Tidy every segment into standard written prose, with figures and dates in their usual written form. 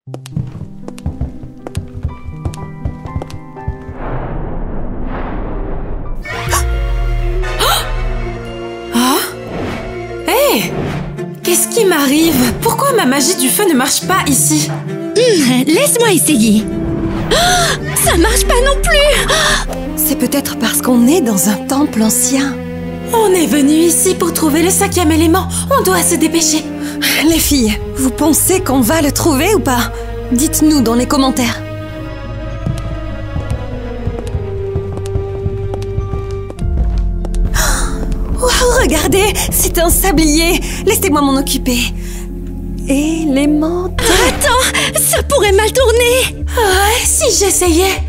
Qu'est-ce qui m'arrive? Pourquoi ma magie du feu ne marche pas ici? Laisse-moi essayer. Ça marche pas non plus. C'est peut-être parce qu'on est dans un temple ancien. On est venu ici pour trouver le 5e élément. On doit se dépêcher. Les filles, vous pensez qu'on va le trouver ou pas? Dites-nous dans les commentaires. Wow, regardez, c'est un sablier. Laissez-moi m'en occuper. Élément... Attends, ça pourrait mal tourner. Si j'essayais.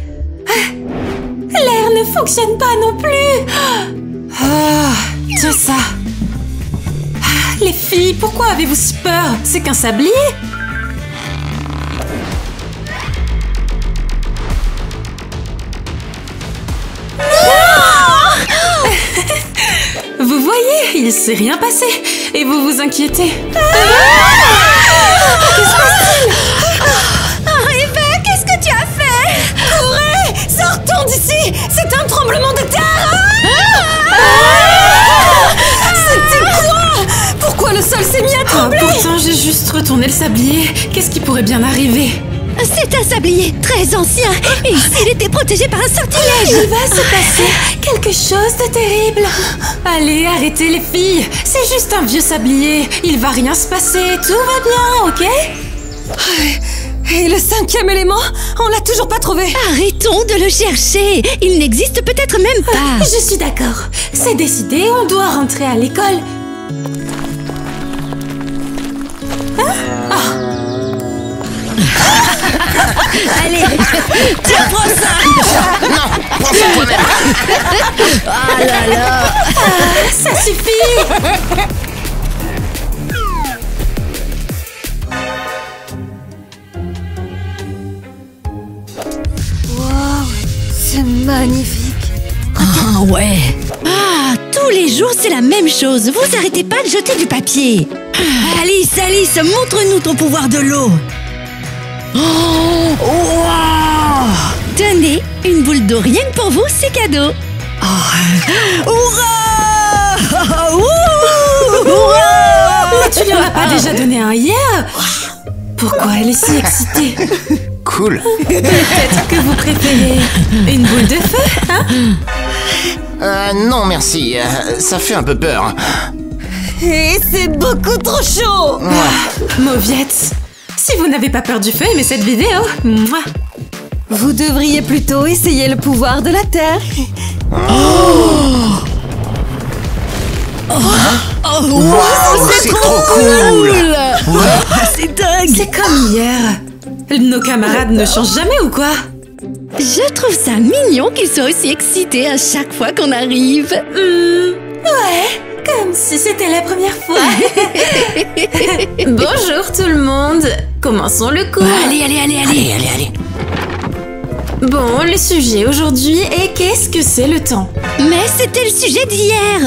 L'air ne fonctionne pas non plus. Tiens ça. Les filles, pourquoi avez-vous si peur? C'est qu'un sablier. Vous voyez, il s'est rien passé. Et vous vous inquiétez. Eva, qu'est-ce que tu as fait? Courez! Sortons d'ici! C'est un tremblement de terre! C'était quoi? Pourquoi le sol s'est mis à trembler? Pourtant, j'ai juste retourné le sablier. Qu'est-ce qui pourrait bien arriver? C'est un sablier très ancien. Et ici, il était protégé par un sortilège. Il va se passer quelque chose de terrible. Allez, arrêtez les filles. C'est juste un vieux sablier. Il va rien se passer. Tout va bien, ok? Et le 5e élément? On l'a toujours pas trouvé. Arrêtons de le chercher. Il n'existe peut-être même pas. Je suis d'accord. C'est décidé, on doit rentrer à l'école. Allez, tiens, prends ça. Non, prends ça toi-même. Ah là là. Ça suffit. Wow, c'est magnifique. Ah ouais. Tous les jours, c'est la même chose. Vous arrêtez pas de jeter du papier. Alice, montre-nous ton pouvoir de l'eau. Wow. Tenez, une boule d'eau rien que pour vous, c'est cadeau. Hurrah! Mais tu lui en as pas déjà donné un hier? Pourquoi elle est si excitée? Cool. Peut-être que vous préférez une boule de feu, hein? Non, merci. Ça fait un peu peur. Et c'est beaucoup trop chaud. Mauviette, si vous n'avez pas peur du feu, aimez cette vidéo. Mouah. Vous devriez plutôt essayer le pouvoir de la terre. Wow, c'est trop cool. C'est dingue. C'est comme hier. Nos camarades ne changent jamais ou quoi? Je trouve ça mignon qu'ils soient aussi excités à chaque fois qu'on arrive. Ouais, comme si c'était la première fois. Bonjour tout le monde. Commençons le cours. Allez. Bon, le sujet aujourd'hui est qu'est-ce que c'est le temps? Mais c'était le sujet d'hier.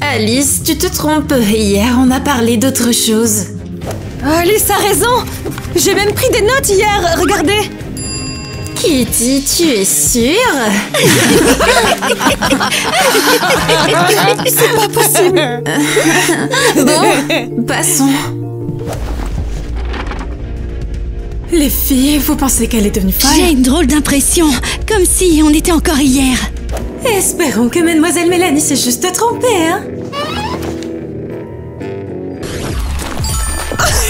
Alice, tu te trompes. Hier, on a parlé d'autre chose. Alice a raison. J'ai même pris des notes hier, regardez. Kitty, tu es sûre? C'est pas possible. Bon, passons. Les filles, vous pensez qu'elle est devenue folle? J'ai une drôle d'impression, comme si on était encore hier. Espérons que Mademoiselle Mélanie s'est juste trompée, hein?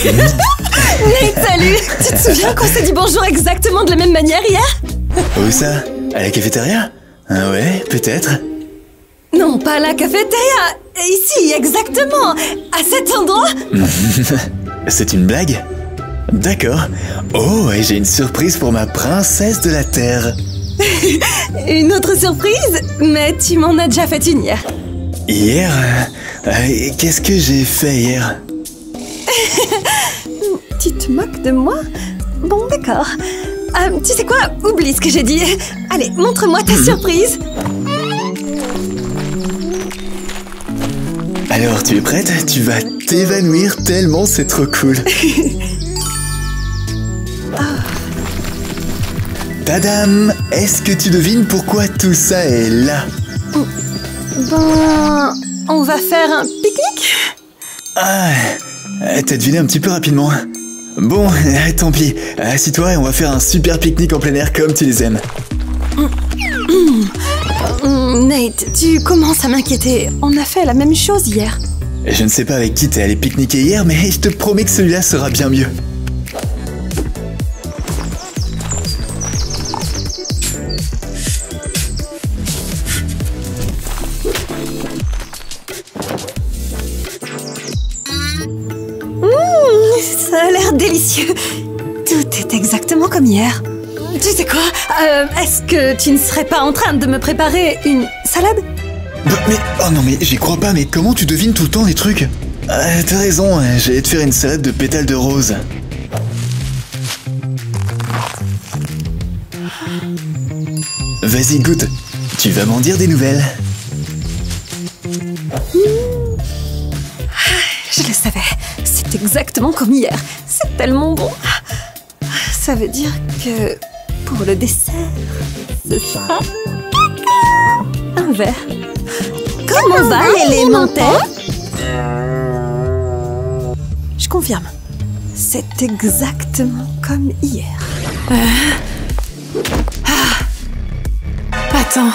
Nate, salut. Tu te souviens qu'on s'est dit bonjour exactement de la même manière hier? Où ça? À la cafétéria? Ah ouais, peut-être. Non, pas à la cafétéria. Ici, exactement. À cet endroit. C'est une blague? D'accord. Oh, et j'ai une surprise pour ma princesse de la Terre. Une autre surprise? Mais tu m'en as déjà fait une hier. Hier? Qu'est-ce que j'ai fait hier? Tu te moques de moi? Bon, d'accord. Tu sais quoi? Oublie ce que j'ai dit. Allez, montre-moi ta surprise. Alors, tu es prête? Tu vas t'évanouir tellement c'est trop cool. Tadam! Est-ce que tu devines pourquoi tout ça est là? Ben... on va faire un pique-nique? Ah, t'as deviné un petit peu rapidement. Bon, tant pis. Assis-toi et on va faire un super pique-nique en plein air comme tu les aimes. Nate, tu commences à m'inquiéter. On a fait la même chose hier. Je ne sais pas avec qui t'es allé pique-niquer hier, mais je te promets que celui-là sera bien mieux. Ça a l'air délicieux. Tout est exactement comme hier. Tu sais quoi? Est-ce que tu ne serais pas en train de me préparer une salade? Oh non mais j'y crois pas, mais comment tu devines tout le temps les trucs? T'as raison, j'allais te faire une salade de pétales de rose. Vas-y, goûte. Tu vas m'en dire des nouvelles. Je le savais. C'est exactement comme hier. C'est tellement bon. Ça veut dire que pour le dessert, ce sera un verre. Comment va l'élémentaire? Je confirme. C'est exactement comme hier. Attends,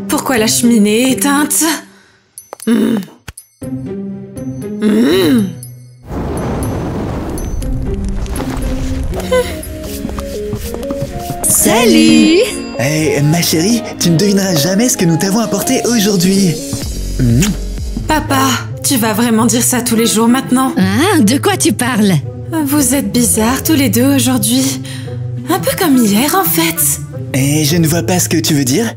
pourquoi la cheminée est éteinte? Salut! Hey, ma chérie, tu ne devineras jamais ce que nous t'avons apporté aujourd'hui. Papa, tu vas vraiment dire ça tous les jours maintenant? Ah, de quoi tu parles? Vous êtes bizarres tous les deux aujourd'hui. Un peu comme hier en fait. Et je ne vois pas ce que tu veux dire.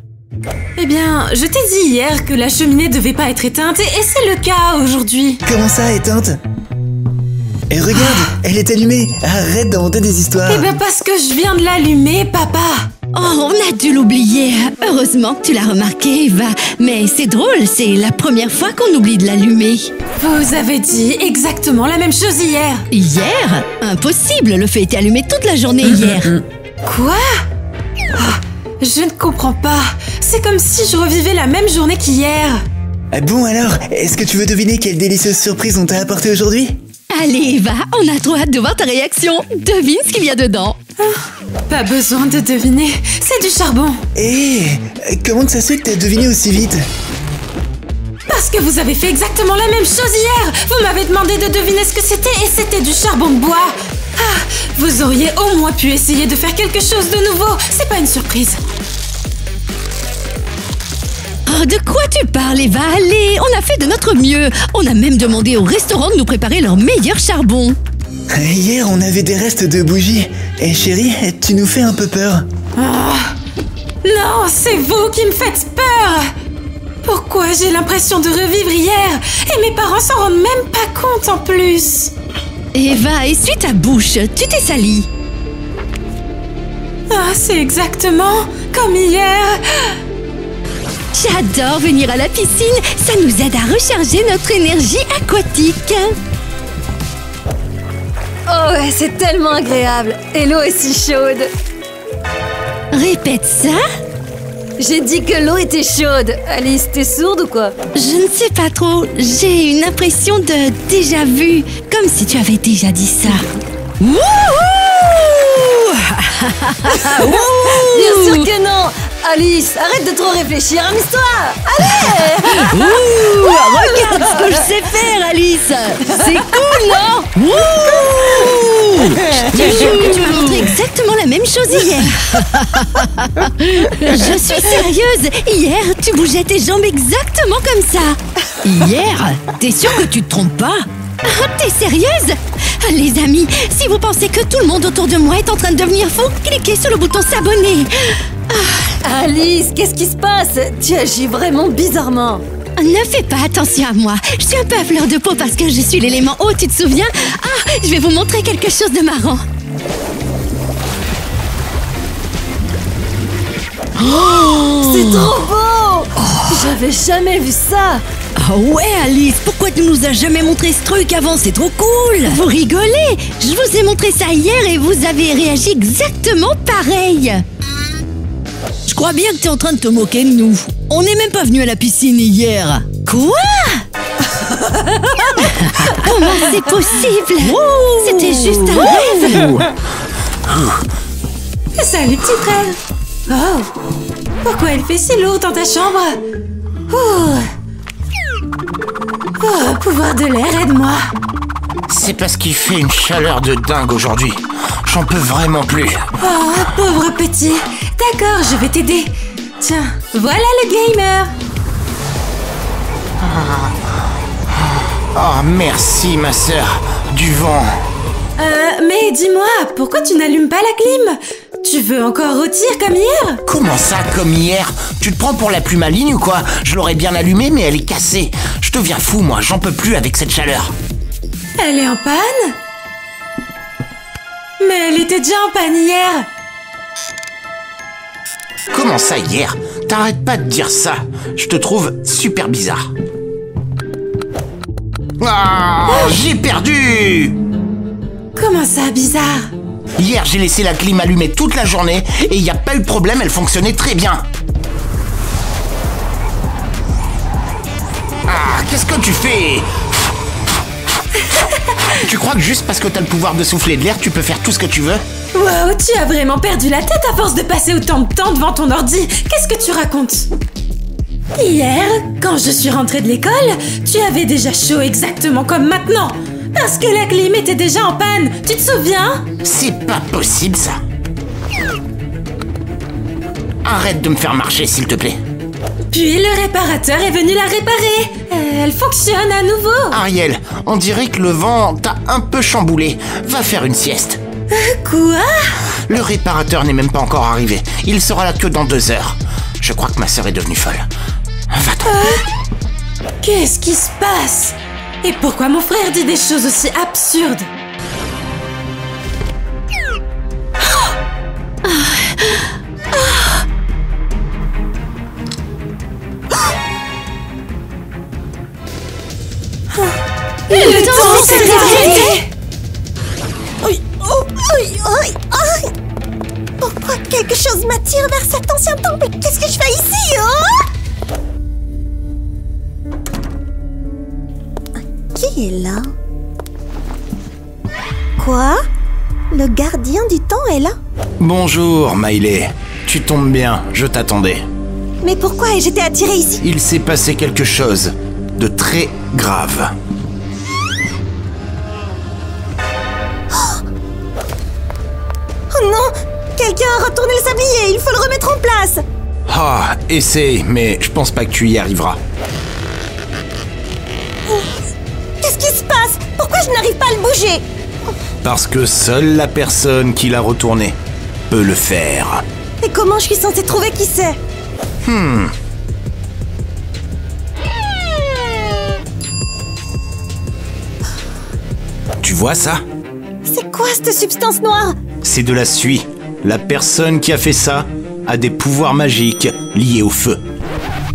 Eh bien, je t'ai dit hier que la cheminée devait pas être éteinte et c'est le cas aujourd'hui. Comment ça, éteinte? Et regarde, elle est allumée. Arrête d'inventer des histoires. Eh bien parce que je viens de l'allumer, papa. Oh, on a dû l'oublier. Heureusement que tu l'as remarqué, Eva. Mais c'est drôle, c'est la première fois qu'on oublie de l'allumer. Vous avez dit exactement la même chose hier. Hier? Impossible, le feu était allumé toute la journée hier. Quoi? Je ne comprends pas. C'est comme si je revivais la même journée qu'hier. Bon alors, est-ce que tu veux deviner quelle délicieuse surprise on t'a apporté aujourd'hui? Allez, Eva, on a trop hâte de voir ta réaction. Devine ce qu'il y a dedans. Pas besoin de deviner, c'est du charbon. Comment ça se fait que t'as deviné aussi vite? Parce que vous avez fait exactement la même chose hier. Vous m'avez demandé de deviner ce que c'était et c'était du charbon de bois. Vous auriez au moins pu essayer de faire quelque chose de nouveau. C'est pas une surprise. Oh, de quoi tu parles, Eva? Allez, on a fait de notre mieux. On a même demandé au restaurant de nous préparer leur meilleur charbon. Hier, on avait des restes de bougies. Et chérie, tu nous fais un peu peur. Non, c'est vous qui me faites peur. Pourquoi j'ai l'impression de revivre hier? Et mes parents s'en rendent même pas compte en plus. Eva, essuie ta bouche, tu t'es salie. C'est exactement comme hier. J'adore venir à la piscine, ça nous aide à recharger notre énergie aquatique. Oh ouais, c'est tellement agréable. Et l'eau est si chaude. Répète ça. J'ai dit que l'eau était chaude. Alice, t'es sourde ou quoi? Je ne sais pas trop, j'ai une impression de déjà vu, comme si tu avais déjà dit ça. Wouhou! Bien sûr que non. Alice, arrête de trop réfléchir, amuse-toi. Allez. Regarde ce que je sais faire, Alice. C'est cool, non? Je te jure que tu m'as montré exactement la même chose hier. Je suis sérieuse. Hier, tu bougeais tes jambes exactement comme ça. Hier? T'es sûre que tu te trompes pas? T'es sérieuse? Les amis, si vous pensez que tout le monde autour de moi est en train de devenir fou, cliquez sur le bouton s'abonner. Alice, qu'est-ce qui se passe? Tu agis vraiment bizarrement. Ne fais pas attention à moi. Je suis un peu à fleur de peau parce que je suis l'élément eau, tu te souviens? Je vais vous montrer quelque chose de marrant. C'est trop beau. J'avais jamais vu ça. Oh ouais Alice, pourquoi tu nous as jamais montré ce truc avant? C'est trop cool. Vous rigolez? Je vous ai montré ça hier et vous avez réagi exactement pareil. Je crois bien que t'es en train de te moquer de nous. On n'est même pas venu à la piscine hier. Quoi? Comment c'est possible? C'était juste un rêve. Salut petit frère. Oh, pourquoi il fait si lourd dans ta chambre? Oh, pouvoir de l'air, aide-moi. C'est parce qu'il fait une chaleur de dingue aujourd'hui. J'en peux vraiment plus. Oh, pauvre petit. D'accord, je vais t'aider. Tiens, voilà le gamer. Oh, merci ma sœur. Du vent. Mais dis-moi, pourquoi tu n'allumes pas la clim? Tu veux encore rôtir comme hier? Comment ça, comme hier? Tu te prends pour la plus maligne ou quoi? Je l'aurais bien allumée, mais elle est cassée. Je deviens fou, moi. J'en peux plus avec cette chaleur. Elle est en panne? Mais elle était déjà en panne hier. Comment ça, hier? T'arrêtes pas de dire ça. Je te trouve super bizarre. Ah, j'ai perdu! Comment ça, bizarre? Hier, j'ai laissé la clim allumée toute la journée et il n'y a pas eu de problème, elle fonctionnait très bien. Ah, qu'est-ce que tu fais? Tu crois que juste parce que t'as le pouvoir de souffler de l'air, tu peux faire tout ce que tu veux? Wow, tu as vraiment perdu la tête à force de passer autant de temps devant ton ordi. Qu'est-ce que tu racontes? Hier, quand je suis rentrée de l'école, tu avais déjà chaud exactement comme maintenant. Parce que la clim était déjà en panne, tu te souviens? C'est pas possible, ça. Arrête de me faire marcher, s'il te plaît. Puis le réparateur est venu la réparer. Elle fonctionne à nouveau. Ariel, on dirait que le vent t'a un peu chamboulé. Va faire une sieste. Quoi? Le réparateur n'est même pas encore arrivé. Il sera là que dans 2 heures. Je crois que ma sœur est devenue folle. Va-t'en. Qu'est-ce qui se passe? Et pourquoi mon frère dit des choses aussi absurdes? Le temps s'est arrêté! Pourquoi quelque chose m'attire vers cet ancien temple? Qu'est-ce que je fais ici? Qui est là? Quoi? Le gardien du temps est là? Bonjour, Miley. Tu tombes bien, je t'attendais. Mais pourquoi ai-je été attirée ici? Il s'est passé quelque chose de très grave. Oh non! Quelqu'un a retourné le sablier! Il faut le remettre en place! Ah, essaye, mais je pense pas que tu y arriveras. Qu'est-ce qui se passe? Pourquoi je n'arrive pas à le bouger? Parce que seule la personne qui l'a retourné peut le faire. Et comment je suis censée trouver qui c'est? Tu vois ça? C'est quoi cette substance noire? C'est de la suie. La personne qui a fait ça a des pouvoirs magiques liés au feu.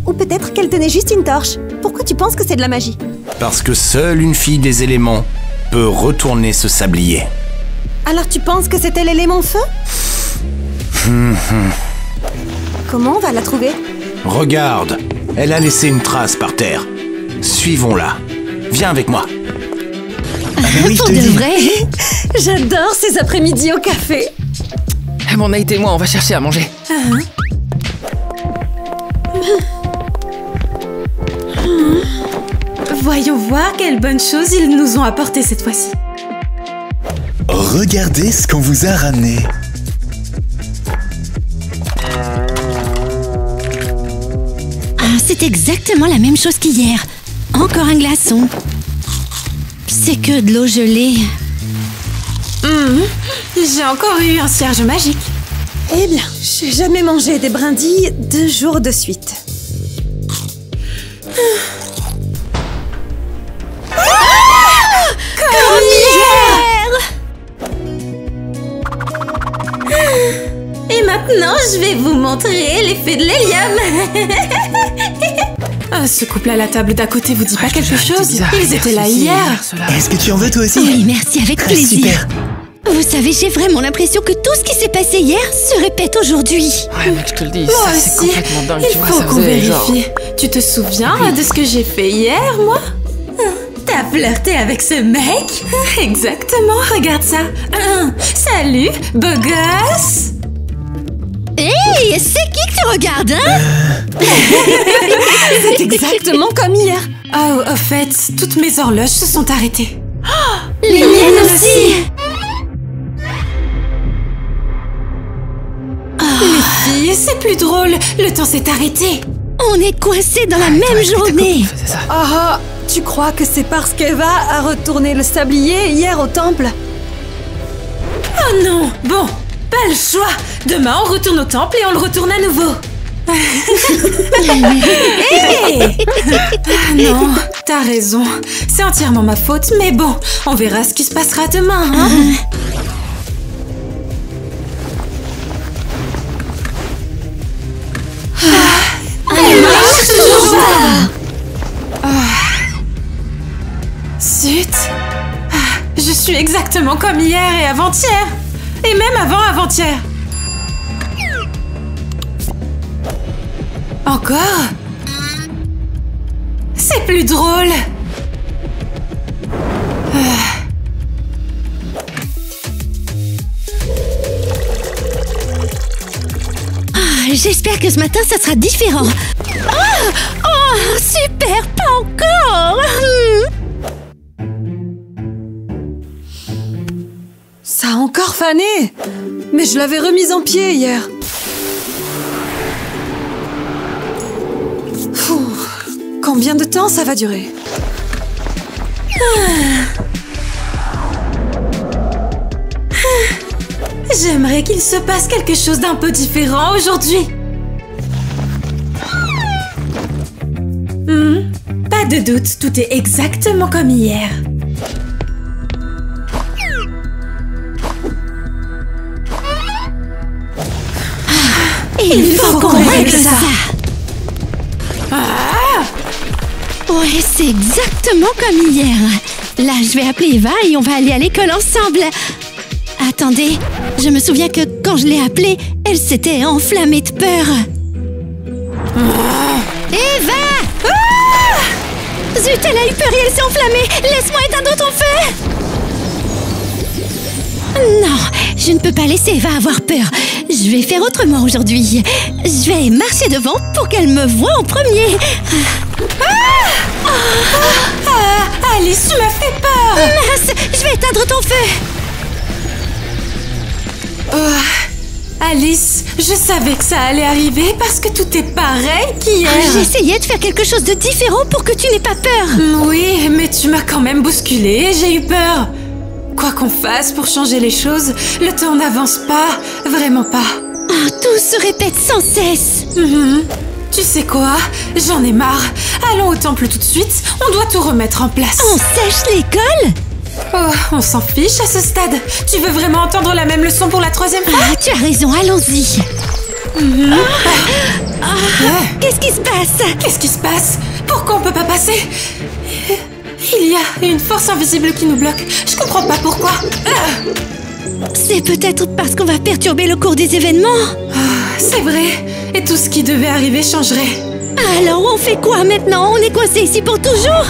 Ou peut-être qu'elle tenait juste une torche. Pourquoi tu penses que c'est de la magie? Parce que seule une fille des éléments peut retourner ce sablier. Alors tu penses que c'était l'élément feu? Comment on va la trouver? Regarde, elle a laissé une trace par terre. Suivons-la. Viens avec moi. Oui, je Pour te de dis. vrai? J'adore ces après-midi au café. Mon Nate et moi, on va chercher à manger. Voyons voir quelle bonne chose ils nous ont apporté cette fois-ci. Regardez ce qu'on vous a ramené. Ah, c'est exactement la même chose qu'hier. Encore un glaçon. C'est que de l'eau gelée. J'ai encore eu un cierge magique. Eh bien, j'ai jamais mangé des brindilles 2 jours de suite. Et maintenant, je vais vous montrer l'effet de l'hélium. Ce couple à la table d'à côté vous dit pas quelque chose? Bizarre. Ils étaient là Ceci, hier. cela. Est-ce que tu en veux toi aussi? Oui, merci, avec Ah, plaisir. super. Vous savez, j'ai vraiment l'impression que tout ce qui s'est passé hier se répète aujourd'hui. Ouais, mec, je te le dis, Moi ça c'est aussi. complètement dingue. Il Tu vois, faut ça qu'on faisait vérifie. genre... Tu te souviens de ce que j'ai fait hier, moi? T'as flirté avec ce mec? Exactement, regarde ça. Salut, beau gosse. Hey, c'est qui que tu regardes, hein? C'est exactement comme hier. Oh, au fait, toutes mes horloges se sont arrêtées. Les miennes aussi. Les filles, c'est plus drôle. Le temps s'est arrêté. On est coincés dans la même Ouais, journée. tes copines faisaient ça. Ah, tu crois que c'est parce qu'Eva a retourné le sablier hier au temple? Oh non. Bon, pas le choix. Demain, on retourne au temple et on le retourne à nouveau. Hey! Ah non, t'as raison. C'est entièrement ma faute, mais bon, on verra ce qui se passera demain, hein? Elle marche toujours pas. Zut. Je suis exactement comme hier et avant-hier. Et même avant-avant-hier. Encore? C'est plus drôle. J'espère que ce matin, ça sera différent. Oh, super, pas encore. Ça a encore fané. Mais je l'avais remise en pied hier. Fou. Combien de temps ça va durer? J'aimerais qu'il se passe quelque chose d'un peu différent aujourd'hui. Pas de doute, tout est exactement comme hier. Il faut qu'on règle ça. Ouais, c'est exactement comme hier. Là, je vais appeler Eva et on va aller à l'école ensemble. Attendez, je me souviens que quand je l'ai appelée, elle s'était enflammée de peur. Eva! Zut, elle a eu peur et elle s'est enflammée. Laisse-moi éteindre ton feu. Non, je ne peux pas laisser Eva avoir peur. Je vais faire autrement aujourd'hui. Je vais marcher devant pour qu'elle me voie en premier. Alice, tu m'as fait peur. Mince, je vais éteindre ton feu. Alice, je savais que ça allait arriver parce que tout est pareil qu'hier. J'essayais de faire quelque chose de différent pour que tu n'aies pas peur. Oui, mais tu m'as quand même bousculée et j'ai eu peur. Quoi qu'on fasse pour changer les choses, le temps n'avance pas, vraiment pas. Oh, tout se répète sans cesse. Tu sais quoi? J'en ai marre. Allons au temple tout de suite, on doit tout remettre en place. On sèche l'école? Oh, on s'en fiche à ce stade. Tu veux vraiment entendre la même leçon pour la 3e fois? Ah, tu as raison, allons-y. Qu'est-ce qui se passe? Qu'est-ce qui se passe? Pourquoi on peut pas passer? Il y a une force invisible qui nous bloque. Je comprends pas pourquoi. C'est peut-être parce qu'on va perturber le cours des événements. C'est vrai. Et tout ce qui devait arriver changerait. Alors on fait quoi maintenant? On est coincé ici pour toujours?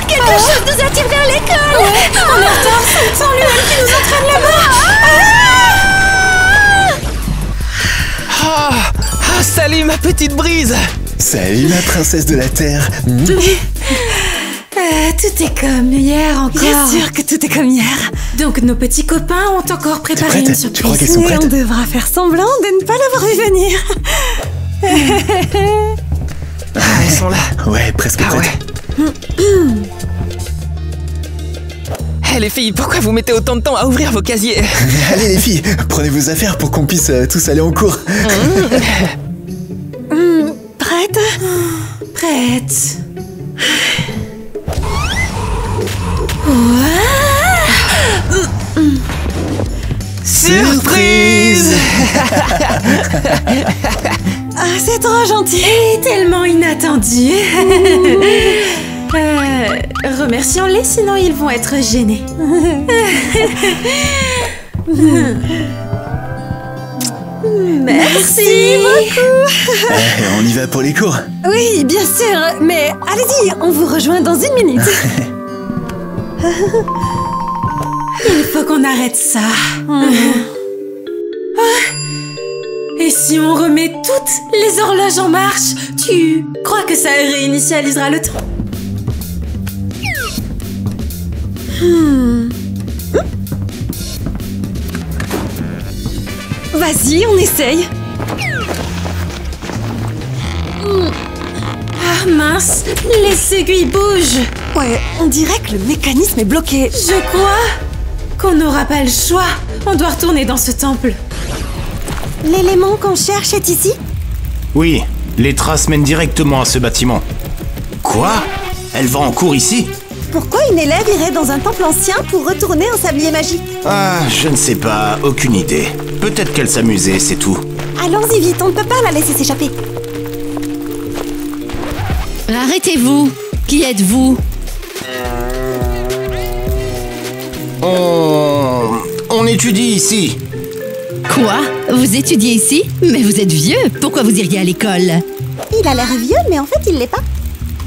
Quelque chose nous attire vers l'école. On est en retard, c'est le temps lui-même qui nous entraîne là-bas. Salut ma petite brise. Salut la princesse de la Terre. Tout est comme hier encore. Bien sûr que tout est comme hier. Donc nos petits copains ont encore préparé prête? une surprise. Tu crois qu'elles sont Et on prêtes? devra faire semblant de ne pas l'avoir vu venir. Ils sont là. Ouais, presque Ah prête. ouais. Hé les filles, pourquoi vous mettez autant de temps à ouvrir vos casiers? Allez les filles, prenez vos affaires pour qu'on puisse tous aller en cours. Prête? Prête. Surprise! Ah, c'est C'est trop gentil. Et tellement inattendu. Remercions-les, sinon ils vont être gênés. Merci beaucoup. On y va pour les cours. Oui, bien sûr, mais allez-y, on vous rejoint dans 1 minute. Il faut qu'on arrête ça. Et si on remet toutes les horloges en marche, tu crois que ça réinitialisera le temps? Vas-y, on essaye. Ah mince, les aiguilles bougent. Ouais, on dirait que le mécanisme est bloqué. Je crois qu'on n'aura pas le choix. On doit retourner dans ce temple. L'élément qu'on cherche est ici? Oui, les traces mènent directement à ce bâtiment. Quoi? Elle va en cours ici? Pourquoi une élève irait dans un temple ancien pour retourner un sablier magique? Ah, je ne sais pas, aucune idée. Peut-être qu'elle s'amusait, c'est tout. Allons-y vite, on ne peut pas la laisser s'échapper. Arrêtez-vous. Qui êtes-vous? On étudie ici. Quoi? Vous étudiez ici? Mais vous êtes vieux. Pourquoi vous iriez à l'école? Il a l'air vieux, mais en fait, il l'est pas.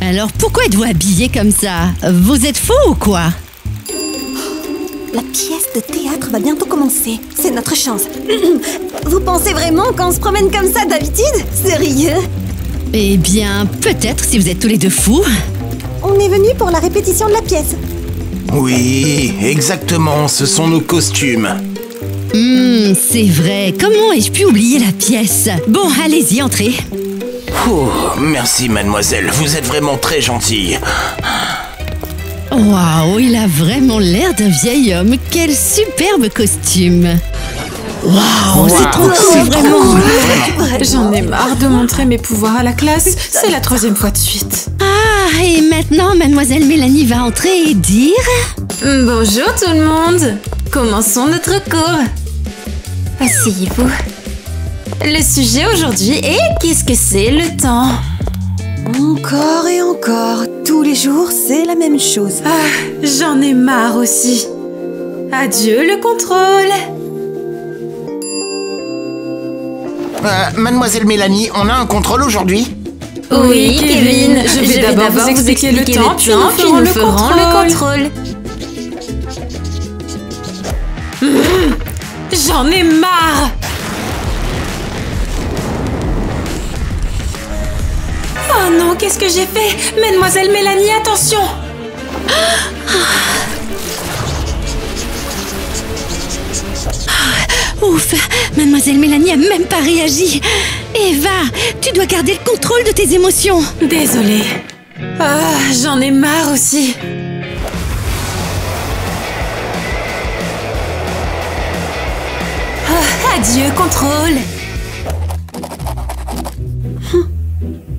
Alors pourquoi êtes-vous habillé comme ça? Vous êtes faux ou quoi? La pièce de théâtre va bientôt commencer. C'est notre chance. Vous pensez vraiment qu'on se promène comme ça d'habitude? Sérieux? Eh bien, peut-être si vous êtes tous les deux fous. On est venu pour la répétition de la pièce. Oui, exactement, ce sont nos costumes. C'est vrai. Comment ai-je pu oublier la pièce? Bon, allez-y, entrez. Oh, merci mademoiselle, vous êtes vraiment très gentille. Waouh, il a vraiment l'air d'un vieil homme. Quel superbe costume. Waouh, c'est trop cool, vraiment. J'en ai marre de montrer mes pouvoirs à la classe. C'est la 3e fois de suite. Ah, et maintenant, mademoiselle Mélanie va entrer et dire... Bonjour tout le monde. Commençons notre cours. Asseyez-vous. Le sujet aujourd'hui est qu'est-ce que c'est le temps? Encore et encore. Tous les jours, c'est la même chose. Ah, j'en ai marre aussi. Adieu le contrôle. Mademoiselle Mélanie, on a un contrôle aujourd'hui? Oui, Kevin. Je vais d'abord vous expliquer le temps, puis nous ferons le contrôle. J'en ai marre. Oh non, qu'est-ce que j'ai fait? Mademoiselle Mélanie, attention! Ouf, mademoiselle Mélanie a même pas réagi. Eva, tu dois garder le contrôle de tes émotions. Désolée. Ah, j'en ai marre aussi. Ah, adieu, contrôle.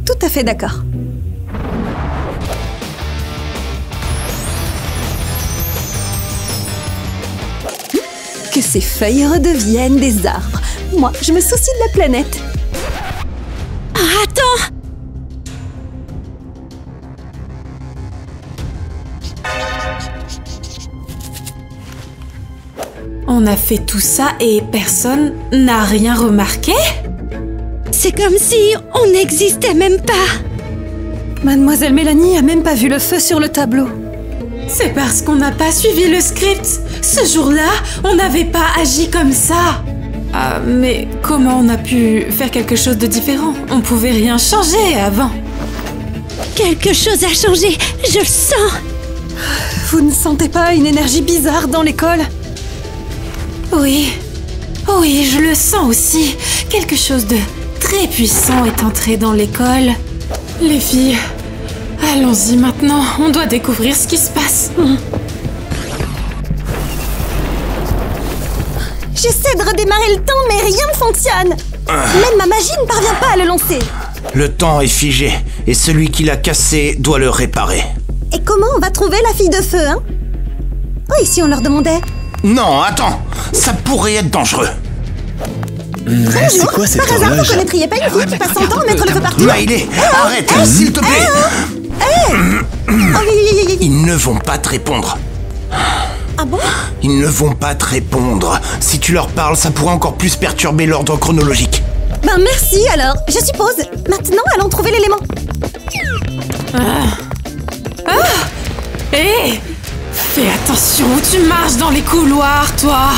Tout à fait d'accord. Que ces feuilles redeviennent des arbres. Moi, je me soucie de la planète. Ah, attends! On a fait tout ça et personne n'a rien remarqué? C'est comme si on n'existait même pas. Mademoiselle Mélanie a même pas vu le feu sur le tableau. C'est parce qu'on n'a pas suivi le script. Ce jour-là, on n'avait pas agi comme ça. Ah, mais comment on a pu faire quelque chose de différent? On pouvait rien changer avant. Quelque chose a changé, je le sens. Vous ne sentez pas une énergie bizarre dans l'école? Oui, oui, je le sens aussi. Quelque chose de très puissant est entré dans l'école. Les filles, allons-y maintenant. On doit découvrir ce qui se passe. J'essaie de redémarrer le temps, mais rien ne fonctionne. Même ma magie ne parvient pas à le lancer. Le temps est figé, et celui qui l'a cassé doit le réparer. Et comment on va trouver la fille de feu, hein? Oh, et si on leur demandait? Non, attends, ça pourrait être dangereux. C'est quoi cette Par hasard, vous horloge? connaîtriez pas une fille qui passe son temps à mettre le feu partout? Maïlé, arrête, s'il te plaît. Oh, oui. Ils ne vont pas te répondre. Ah bon? Ils ne vont pas te répondre. Si tu leur parles, ça pourrait encore plus perturber l'ordre chronologique. Ben merci alors, je suppose. Maintenant, allons trouver l'élément. Hé, fais attention où tu marches dans les couloirs, toi.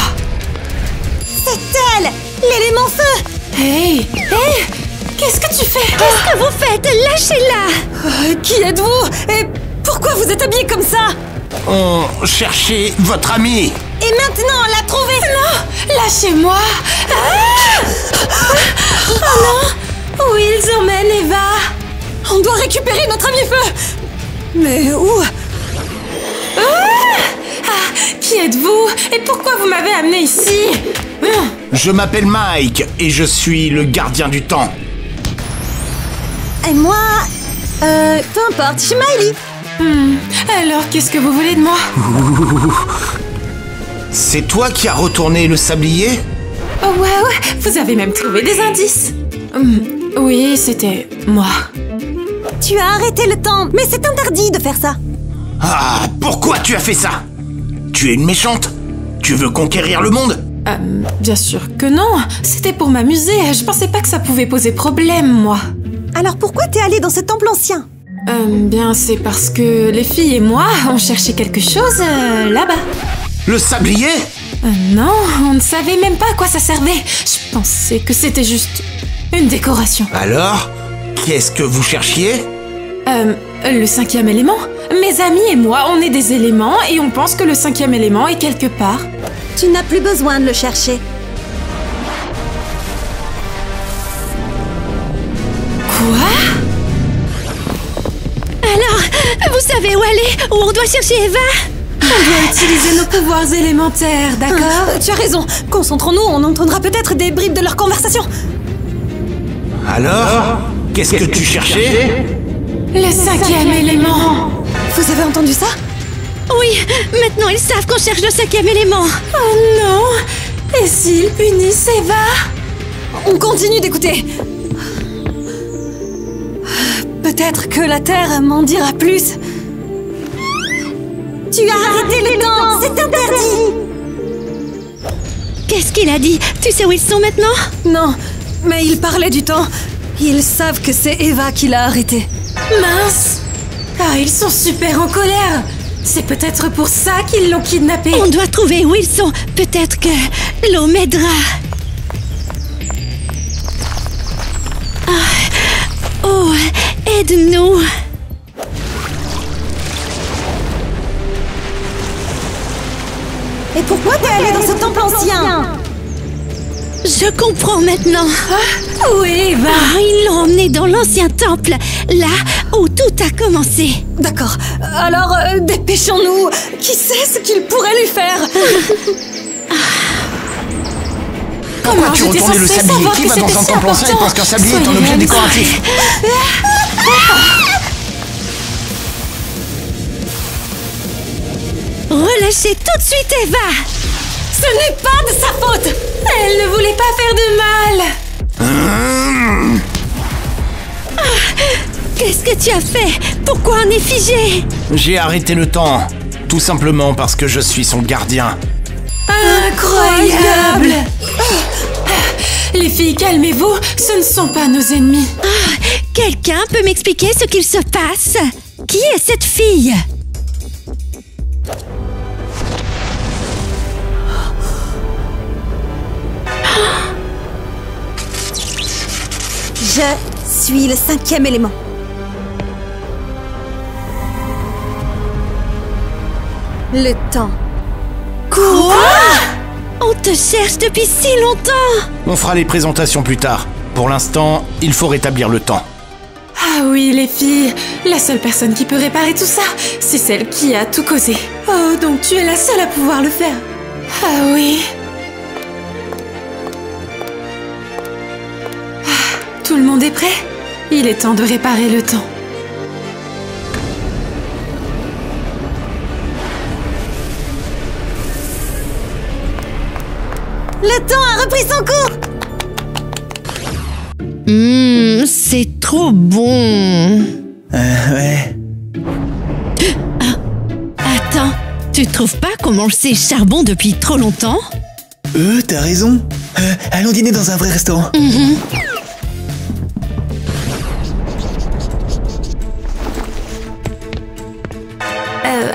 C'est elle! L'élément feu! Hé, qu'est-ce que tu fais? Qu'est-ce que vous faites? Lâchez-la! Qui êtes-vous? Et pourquoi vous êtes habillée comme ça? On cherchait votre ami. Et maintenant, on l'a trouvée! Non, lâchez-moi. Oh non, où ils emmènent Eva? On doit récupérer notre ami feu! Mais où? Qui êtes-vous? Et pourquoi vous m'avez amené ici? Je m'appelle Mike et je suis le gardien du temps. Et moi... peu importe, je suis Miley. Alors, qu'est-ce que vous voulez de moi? C'est toi qui as retourné le sablier? Oh ouais, vous avez même trouvé des indices. Oui, c'était moi. Tu as arrêté le temps, mais c'est interdit de faire ça. Ah, pourquoi tu as fait ça? Tu es une méchante? Tu veux conquérir le monde? Bien sûr que non. C'était pour m'amuser. Je pensais pas que ça pouvait poser problème, moi. Alors pourquoi t'es allé dans ce temple ancien? Bien, c'est parce que les filles et moi, on cherchait quelque chose là-bas. Le sablier? Non, on ne savait même pas à quoi ça servait. Je pensais que c'était juste une décoration. Alors, qu'est-ce que vous cherchiez? Le 5e élément. Mes amis et moi, on est des éléments et on pense que le 5e élément est quelque part. Tu n'as plus besoin de le chercher. Quoi? Alors, vous savez où aller? Où on doit chercher Eva? On doit utiliser nos pouvoirs élémentaires, d'accord? Tu as raison. Concentrons-nous, on entendra peut-être des bribes de leur conversation. Alors, qu'est-ce que tu cherchais? Le 5e élément. Vous avez entendu ça? Oui, maintenant ils savent qu'on cherche le 5e élément. Oh non! Et s'ils punissent Eva? On continue d'écouter. Peut-être que la Terre m'en dira plus. Tu as arrêté le temps! C'est interdit! Qu'est-ce qu'il a dit? Tu sais où ils sont maintenant? Non, mais il parlait du temps. Ils savent que c'est Eva qui l'a arrêté. Mince! Ah, ils sont super en colère! C'est peut-être pour ça qu'ils l'ont kidnappé. On doit trouver où ils sont. Peut-être que l'eau m'aidera. Oh, aide-nous. Et pourquoi t'es allé dans ce temple ancien? Je comprends maintenant. Où est Eva? Ils l'ont emmené dans l'ancien temple, là où tout a commencé. D'accord, alors dépêchons-nous. Qui sait ce qu'il pourrait lui faire? Pourquoi tu j'étais retournes le censée sablier? savoir Qui que va dans c'était un si temple ancien et important? pense qu'un sablier est un Soyez objet réalistes. décoratif? Relâchez tout de suite Eva. Ce n'est pas de sa faute! Elle ne voulait pas faire de mal. Qu'est-ce que tu as fait? Pourquoi on est figé? J'ai arrêté le temps. Tout simplement parce que je suis son gardien. Incroyable! Les filles, calmez-vous, ce ne sont pas nos ennemis. Quelqu'un peut m'expliquer ce qu'il se passe? Qui est cette fille? Je suis le 5e élément. Le temps. Quoi? On te cherche depuis si longtemps. On fera les présentations plus tard. Pour l'instant, il faut rétablir le temps. Ah oui, les filles, la seule personne qui peut réparer tout ça, c'est celle qui a tout causé. Oh, donc tu es la seule à pouvoir le faire. Ah oui. Tout le monde est prêt? Il est temps de réparer le temps. Le temps a repris son cours! C'est trop bon. Ouais. Attends, tu trouves pas qu'on mange ces charbons depuis trop longtemps? T'as raison. Allons dîner dans un vrai restaurant.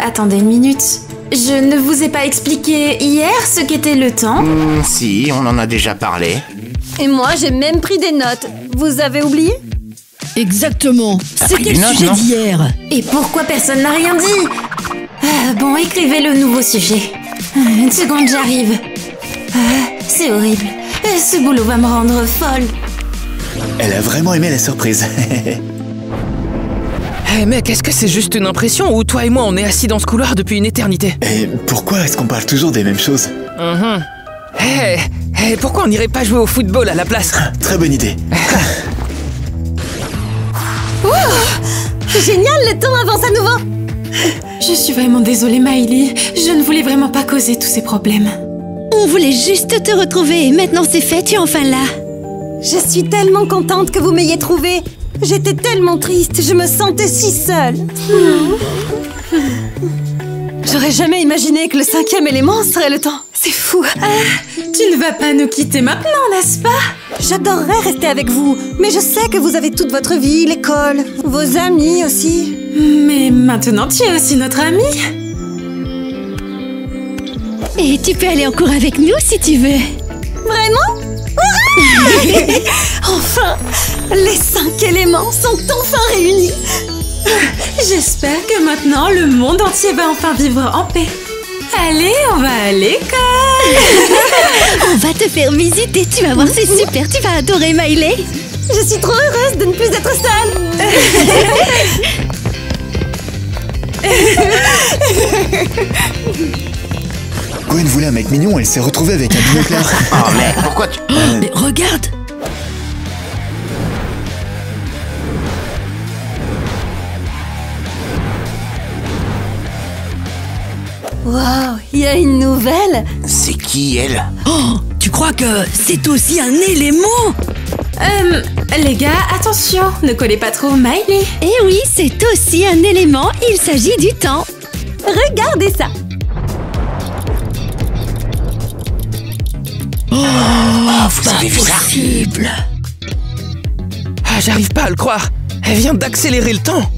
Attendez une minute. Je ne vous ai pas expliqué hier ce qu'était le temps. Si, on en a déjà parlé. Et moi, j'ai même pris des notes. Vous avez oublié? Exactement. T'as pris C'était des le notes, sujet non d'hier. Et pourquoi personne n'a rien dit? Bon, écrivez le nouveau sujet. Une seconde, j'arrive. C'est horrible. Ce boulot va me rendre folle. Elle a vraiment aimé la surprise. Hé mec, est-ce que c'est juste une impression ou toi et moi on est assis dans ce couloir depuis une éternité? Et pourquoi est-ce qu'on parle toujours des mêmes choses? Hé, pourquoi on n'irait pas jouer au football à la place? Très bonne idée. Génial, le temps avance à nouveau. Je suis vraiment désolée, Miley. Je ne voulais vraiment pas causer tous ces problèmes. On voulait juste te retrouver et maintenant c'est fait, tu es enfin là. Je suis tellement contente que vous m'ayez trouvée. J'étais tellement triste, je me sentais si seule. J'aurais jamais imaginé que le 5e élément serait le temps. C'est fou. Tu ne vas pas nous quitter maintenant, n'est-ce pas? J'adorerais rester avec vous, mais je sais que vous avez toute votre vie, l'école, vos amis aussi. Mais maintenant, tu es aussi notre amie. Et tu peux aller en cours avec nous si tu veux. Vraiment? Enfin, les 5 éléments sont enfin réunis. J'espère que maintenant, le monde entier va enfin vivre en paix. Allez, on va à l'école. On va te faire visiter, tu vas voir, c'est super, tu vas adorer Miley. Je suis trop heureuse de ne plus être seule. Gwen voulait un mec mignon, elle s'est retrouvée avec un binoclard. Oh mec, pourquoi tu... Mais regarde. Waouh, il y a une nouvelle. C'est qui, elle? Oh, tu crois que c'est aussi un élément? Les gars, attention, ne collez pas trop Miley. Eh oui, c'est aussi un élément, il s'agit du temps. Regardez ça. Vous avez vu ça? Possible. J'arrive pas à le croire. Elle vient d'accélérer le temps.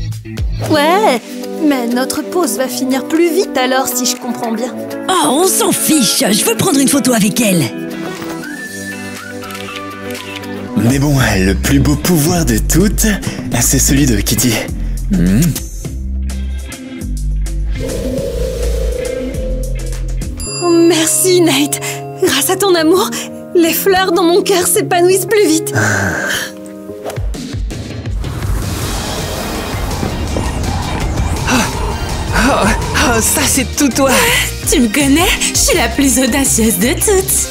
Ouais, mais notre pause va finir plus vite alors si je comprends bien. Oh, on s'en fiche, je veux prendre une photo avec elle. Mais bon, le plus beau pouvoir de toutes, c'est celui de Kitty. Oh, merci Nate. Grâce à ton amour, les fleurs dans mon cœur s'épanouissent plus vite. Oh, ça c'est tout toi. Tu me connais? Je suis la plus audacieuse de toutes.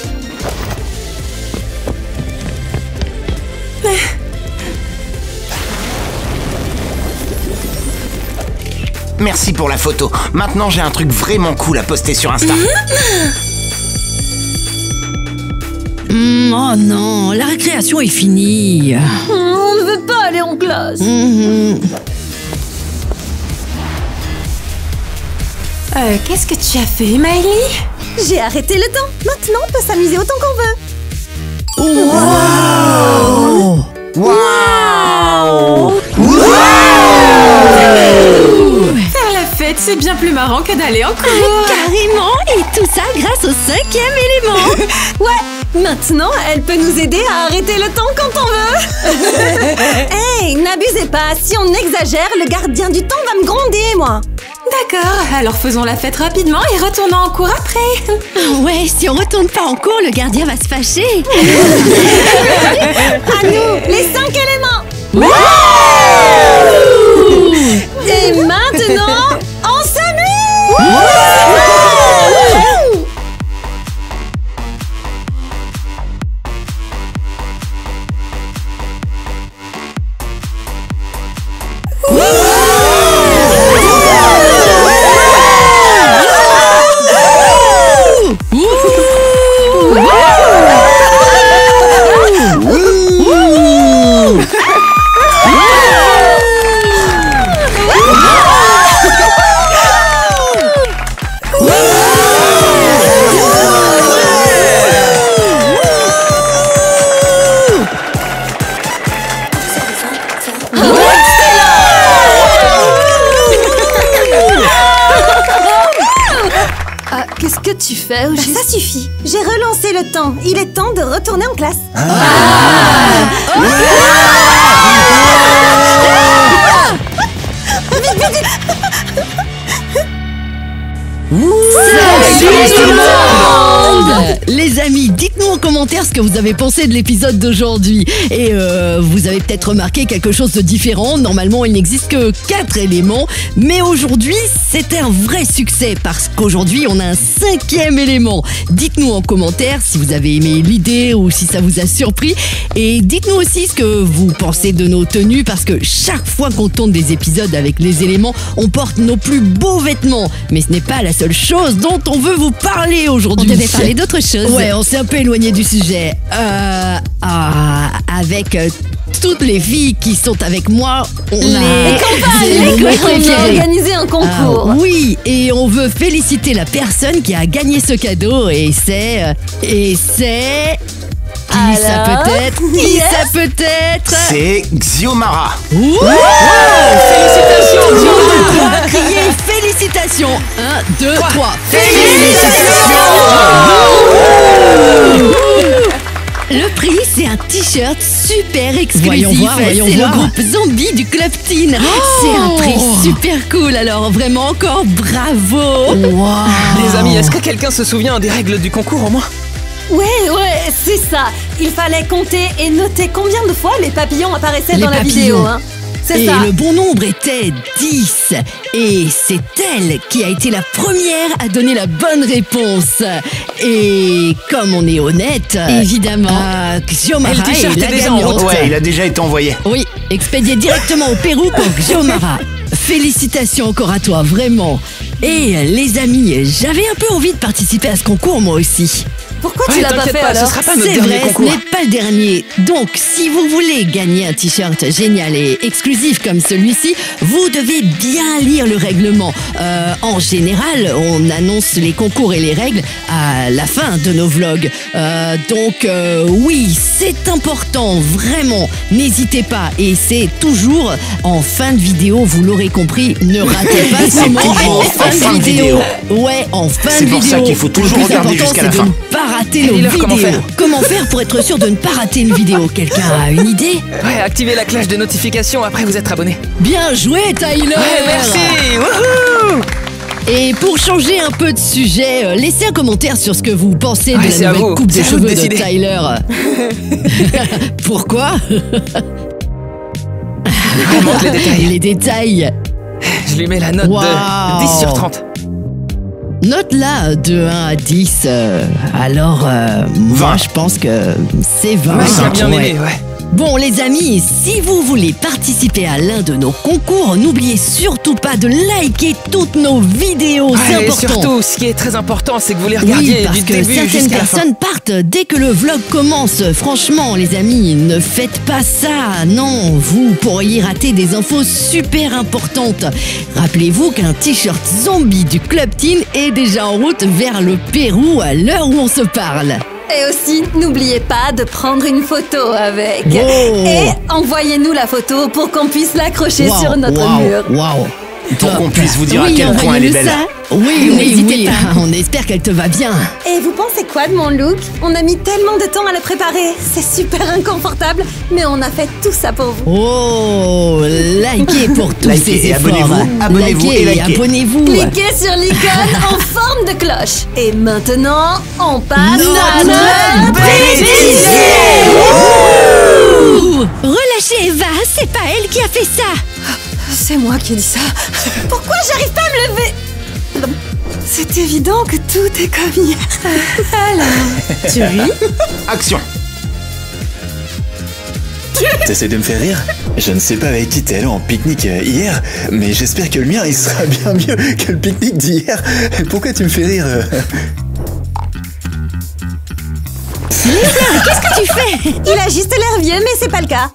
Merci pour la photo. Maintenant, j'ai un truc vraiment cool à poster sur Insta. Oh non, la récréation est finie. On ne veut pas aller en classe. Qu'est-ce que tu as fait, Miley? J'ai arrêté le temps. Maintenant, on peut s'amuser autant qu'on veut. Waouh! Faire la fête, c'est bien plus marrant que d'aller en cours. Carrément, et tout ça grâce au 5e élément. Ouais, maintenant, elle peut nous aider à arrêter le temps quand on veut. Hey, n'abusez pas. Si on exagère, le gardien du temps va me gronder, moi. D'accord, alors faisons la fête rapidement et retournons en cours après. Ouais, si on retourne pas en cours, le gardien va se fâcher. À nous, les 5 éléments. Et maintenant, on s'amuse. tu fais au juste? Ça suffit. J'ai relancé le temps. Il est temps de retourner en classe. Salut tout le monde! Les amis, dites-nous en commentaire ce que vous avez pensé de l'épisode d'aujourd'hui. Et vous avez peut-être remarqué quelque chose de différent. Normalement, il n'existe que 4 éléments. Mais aujourd'hui, c'était un vrai succès parce qu'aujourd'hui, on a un 5e élément. Dites-nous en commentaire si vous avez aimé l'idée ou si ça vous a surpris. Et dites-nous aussi ce que vous pensez de nos tenues parce que chaque fois qu'on tourne des épisodes avec les éléments, on porte nos plus beaux vêtements. Mais ce n'est pas la seule chose dont on veut vous parler aujourd'hui. On devait parler d'autre chose. Ouais, on s'est un peu éloigné du sujet. Avec toutes les filles qui sont avec moi, on a organisé un concours. Oui, et on veut féliciter la personne qui a gagné ce cadeau et c'est... Qui ça peut être? C'est Xiomara. Félicitations, Xiomara. Criez félicitations. 1, 2, 3. Le prix, c'est un t-shirt super exclusif. Voyons voir. le groupe Zombie du Club Teen. C'est un prix super cool, alors vraiment encore bravo. Les amis, est-ce que quelqu'un se souvient des règles du concours au moins? Ouais, c'est ça. Il fallait compter et noter combien de fois les papillons apparaissaient dans la vidéo. Hein. C'est ça. Et le bon nombre était 10. Et c'est elle qui a été la première à donner la bonne réponse. Et comme on est honnête, évidemment, Xiomara le t-shirt est la est déjà en gagnante. route. Ouais, il a déjà été envoyé. Oui, expédié directement au Pérou pour Xiomara. Félicitations encore à toi, vraiment. Et les amis, j'avais un peu envie de participer à ce concours moi aussi. Pourquoi tu l'as pas t'inquiète fait pas, alors? ce sera pas notre C'est dernier vrai, ce concours. n'est pas le dernier. Donc, si vous voulez gagner un t-shirt génial et exclusif comme celui-ci, vous devez bien lire le règlement. En général, on annonce les concours et les règles à la fin de nos vlogs. Oui, c'est important, vraiment. N'hésitez pas. Et c'est toujours en fin de vidéo, vous l'aurez compris, ne ratez pas ce moment toujours en fin de vidéo. Ouais, en fin C'est de pour vidéo. ça qu'il faut toujours Le plus regarder important, jusqu'à la c'est fin. de ne pas rater nos Dis-leur comment vidéos. faire. Comment faire pour être sûr de ne pas rater une vidéo? Quelqu'un a une idée? Ouais, activez la cloche de notification après vous être abonné. Bien joué, Tyler! Ouais, merci. Wouhou. Et pour changer un peu de sujet, laissez un commentaire sur ce que vous pensez Ouais, de c'est la à nouvelle vous. coupe de C'est à vous de cheveux de décider. Tyler. Pourquoi? Il manque les détails. Les détails. Je lui mets la note Wow. de 10 sur 30. Note là de 1 à 10. Alors, moi 20. je pense que c'est 20. Ouais, il a bien Ouais. aimé, ouais. Bon les amis, si vous voulez participer à l'un de nos concours, n'oubliez surtout pas de liker toutes nos vidéos, c'est Ouais, et important. surtout, ce qui est très important, c'est que vous les regardiez Oui, parce du que début certaines jusqu'à la fin. personnes partent dès que le vlog commence. Franchement, les amis, ne faites pas ça. Non, vous pourriez rater des infos super importantes. Rappelez-vous qu'un t-shirt zombie du Club Teen est déjà en route vers le Pérou à l'heure où on se parle. Et aussi, n'oubliez pas de prendre une photo avec. Oh. Et envoyez-nous la photo pour qu'on puisse l'accrocher sur notre mur. Waouh. Pour qu'on puisse vous dire Oui, à quel point elle est envoyez-nous belle. ça. Oui, N'hésitez pas. On espère qu'elle te va bien. Et vous pensez quoi de mon look? On a mis tellement de temps à le préparer. C'est super inconfortable, mais on a fait tout ça pour vous. Oh, likez pour tous Likez ces et efforts. abonnez-vous, abonnez-vous et likez. Abonnez-vous. Cliquez sur l'icône en forme de cloche. Et maintenant, on passe à Notre notre bêtisier. bêtisier. Relâchez Eva, c'est pas elle qui a fait ça. C'est moi qui ai dit ça. Pourquoi j'arrive pas à me lever? C'est évident que tout est comme hier. Tu ris? Action. T'essaies de me faire rire? Je ne sais pas avec qui t'es allé en pique-nique hier, mais j'espère que le mien il sera bien mieux que le pique-nique d'hier. Pourquoi tu me fais rire? Qu'est-ce que tu fais? Il a juste l'air vieux, mais c'est pas le cas.